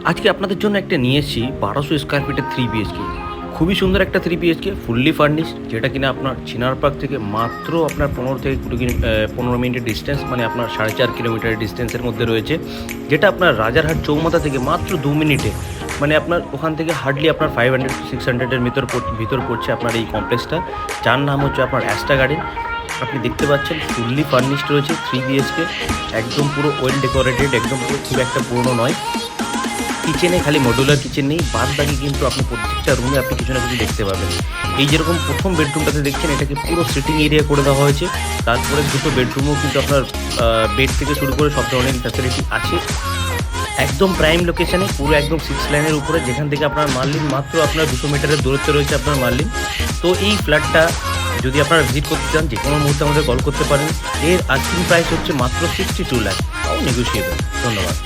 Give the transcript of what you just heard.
আজকে আপনাদের জন্য একটা নিয়ে এসেছি 1200 স্কোয়ার ফিটের 3 BHK। খুবই সুন্দর একটা 3 BHK, ফুললি ফার্নিশড, যেটা কিনা আপনার চিনার পার্ক থেকে মাত্র আপনার 15 মিনিটের ডিস্টেন্স, মানে আপনার 4.5 কিলোমিটারের ডিস্টেন্সের মধ্যে রয়েছে। যেটা আপনার রাজারহাট চৌমাথা থেকে মাত্র 2 মিনিটে, মানে আপনার ওখান থেকে হার্ডলি আপনার 500 to 600-এর ভিতর পড়ছে আপনার এই কমপ্লেক্সটা, যার নাম হচ্ছে আপনার অ্যাস্টা গার্ডেন। আপনি দেখতে পাচ্ছেন ফুললি ফার্নিশড রয়েছে 3 BHK, একদম পুরো ওয়েল ডেকোরেটেড, একদম পুরো খুব একটা পুরনো নয়। কিচেনে খালি মডুলার কিচেন নেই, বাদ বাকি কিন্তু আপনি প্রত্যেকটা রুমে আপনি কিছু না কিছু দেখতে পাবেন। এই যেরকম প্রথম বেডরুমটাতে দেখছেন, এটাকে পুরো সিটিং এরিয়া করে দেওয়া হয়েছে। তারপরে দুটো বেডরুমও কিন্তু আপনার বেড থেকে শুরু করে সব ধরনের ফ্যাসিলিটি আছে। একদম প্রাইম লোকেশানে, পুরো একদম 6 লাইনের উপরে, যেখান থেকে আপনার মার্লিন মাত্র আপনার 200 মিটারের দূরত্বে রয়েছে আপনার মার্লিন। তো এই ফ্ল্যাটটা যদি আপনারা ভিজিট করতে চান, যে কোনো মুহূর্তে আমাদের কল করতে পারেন। এর আস্কিং প্রাইস হচ্ছে মাত্র 62 লাখ, তাও নেগোসিয়েবল। ধন্যবাদ।